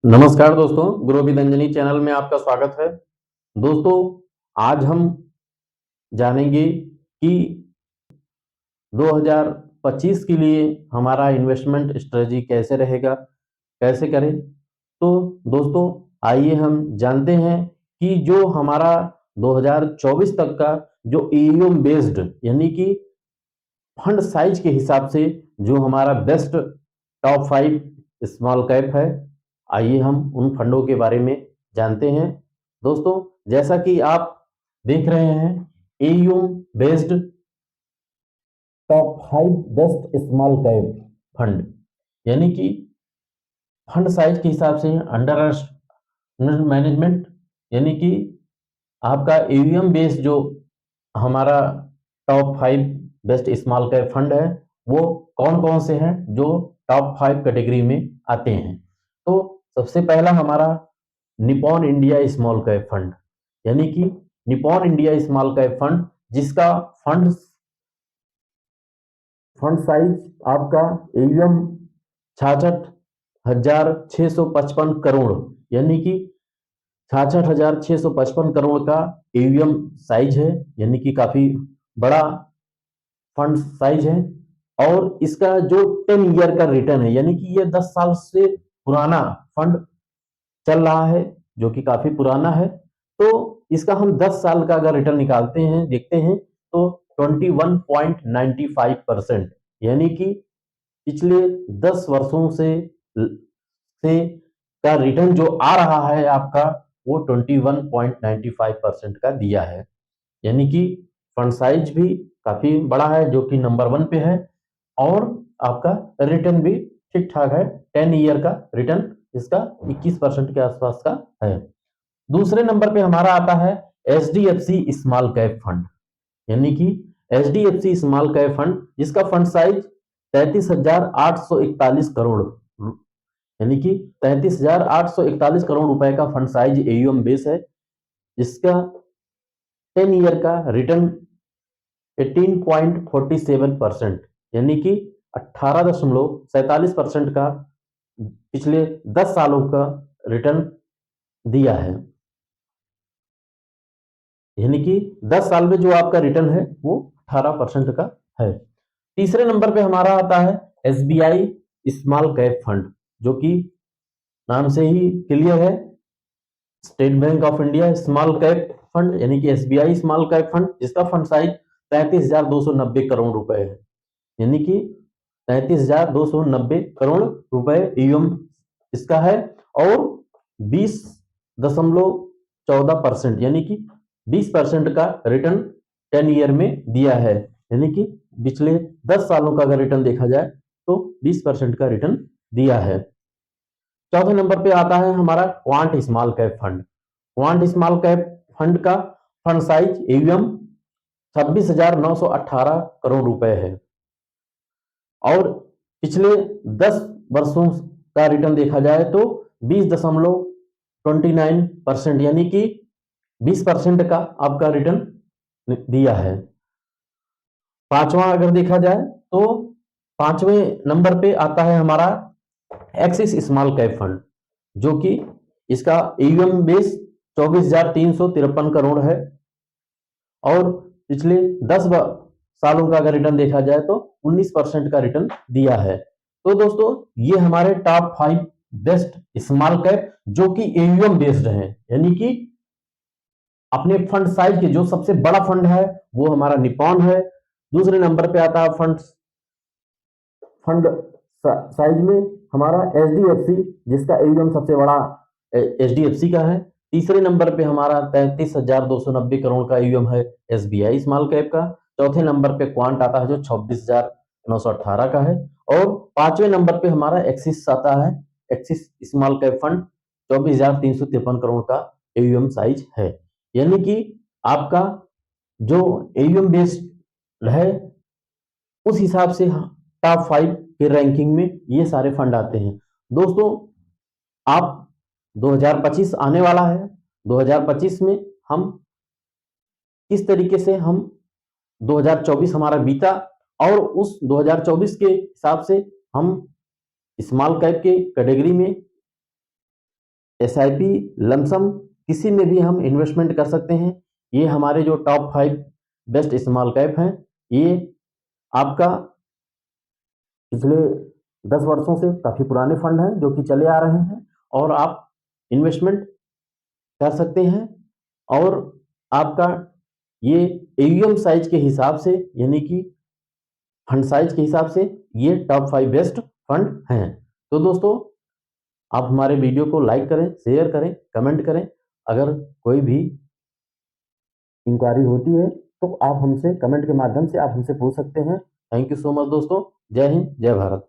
नमस्कार दोस्तों, गुरु विदंजनी चैनल में आपका स्वागत है। दोस्तों, आज हम जानेंगे कि 2025 के लिए हमारा इन्वेस्टमेंट स्ट्रेटजी कैसे रहेगा, कैसे करें। तो दोस्तों, आइए हम जानते हैं कि जो हमारा 2024 तक का जो एयूएम बेस्ड यानी कि फंड साइज के हिसाब से जो हमारा बेस्ट टॉप 5 स्मॉल कैप है, आइए हम उन फंडों के बारे में जानते हैं। दोस्तों, जैसा कि आप देख रहे हैं, AUM based top 5 best small cap fund यानी कि फंड साइज के हिसाब से अंडर मैनेजमेंट यानी कि आपका एयूएम बेस्ड जो हमारा top 5 best small cap fund है, वो कौन कौन से हैं जो टॉप 5 कैटेगरी में आते हैं। तो सबसे पहला हमारा Nippon India small cap fund यानी कि Nippon India small cap fund, जिसका फंड साइज आपका एयूएम 66,655 करोड़ यानी कि 66,655 करोड़ का एयूएम साइज है, यानी कि काफी बड़ा फंड साइज है। और इसका जो 10 ईयर का रिटर्न है, यानी कि ये 10 साल से पुराना फंड चल रहा है, जो कि काफी पुराना है। तो इसका हम 10 साल का अगर रिटर्न निकालते हैं, देखते हैं, तो 21.95% यानी कि पिछले 10 वर्षों से का रिटर्न जो आ रहा है आपका, वो 21.95% का दिया है। यानी कि फंड साइज भी काफी बड़ा है, जो कि नंबर 1 पे है, और आपका रिटर्न भी ठीक ठाक है। 10 ईयर का रिटर्न इसका 21% के आसपास का है। दूसरे नंबर पे हमारा आता है एचडीएफसी स्मॉल कैप फंड यानी कि एचडीएफसी स्मॉल कैप फंड, जिसका फंड साइज 33,841 करोड़ यानी कि 33,841 करोड़ रुपए का फंड साइज एयूएम बेस है, जिसका 10 ईयर का रिटर्न 18.47% यानी कि 18.47% का पिछले 10 सालों का रिटर्न दिया है। यानी कि 10 साल में जो आपका रिटर्न है वो 18% का है। तीसरे नंबर पे हमारा आता है एसबीआई स्मॉल कैप फंड, जो कि नाम से ही क्लियर है, state bank of India small cap fund यानी कि एसबीआई स्मॉल कैप फंड, जिसका फंड साइज 33,290 करोड़ रुपए है। यानी कि 33,290 करोड़ रुपए ईएम इसका है, और 20.14% यानी कि 20% का रिटर्न 10 ईयर में दिया है। यानी कि पिछले 10 सालों का अगर रिटर्न देखा जाए तो 20% का रिटर्न दिया है। चौथे नंबर पे आता है हमारा quant small cap fund. Quant small cap fund का फंड साइज एयूएम 26,918 करोड़ रुपए है, और पिछले 10 वर्षों का रिटर्न देखा जाए तो 20.29% यानी कि 20% का आपका रिटर्न दिया है। पांचवा अगर देखा जाए तो पांचवें नंबर पे आता है हमारा एक्सिस स्मॉल कैप फंड, जो कि इसका एयूएम बेस 24,353 करोड़ है, और पिछले 10 सालों का अगर रिटर्न देखा जाए तो 19% का रिटर्न दिया है। तो दोस्तों, ये हमारे टॉप 5 बेस्ट स्मॉल कैप जो कि एयूएम बेस्ड है, यानी कि अपने फंड साइज के जो सबसे बड़ा फंड है वो हमारा निपॉन है। दूसरे नंबर पे आता है फंड साइज में हमारा एचडीएफसी, जिसका एयूएम सबसे बड़ा एचडीएफसी का है। तीसरे नंबर पे हमारा 33,290 करोड़ का ईयूएम है एसबीआई स्मॉल कैप का। चौथे नंबर पे क्वांट आता है जो 26,918 का है, और पांचवें नंबर पे हमारा एक्सिस आता है, axis small cap fund 24,353 crore का एयूएम साइज है। यानी कि आपका जो एयूएम बेस्ड है, उस हिसाब से टॉप 5 के रैंकिंग में ये सारे फंड आते हैं। दोस्तों, आप 2025 आने वाला है, 2025 में हम किस तरीके से हम 2024 हमारा बीता, और उस 2024 के हिसाब से हम स्मॉल कैप के कैटेगरी में एसआईपी, लमसम किसी में भी हम इन्वेस्टमेंट कर सकते हैं। ये हमारे जो टॉप 5 बेस्ट स्मॉल कैप हैं, ये आपका पिछले 10 वर्षों से काफ़ी पुराने फंड हैं जो कि चले आ रहे हैं, और आप इन्वेस्टमेंट कर सकते हैं। और आपका ये एयूएम साइज के हिसाब से, यानी कि फंड साइज के हिसाब से, ये टॉप 5 बेस्ट फंड हैं। तो दोस्तों, आप हमारे वीडियो को लाइक करें, शेयर करें, कमेंट करें। अगर कोई भी इंक्वायरी होती है तो आप हमसे कमेंट के माध्यम से आप हमसे पूछ सकते हैं। थैंक यू सो मच दोस्तों। जय हिंद, जय भारत।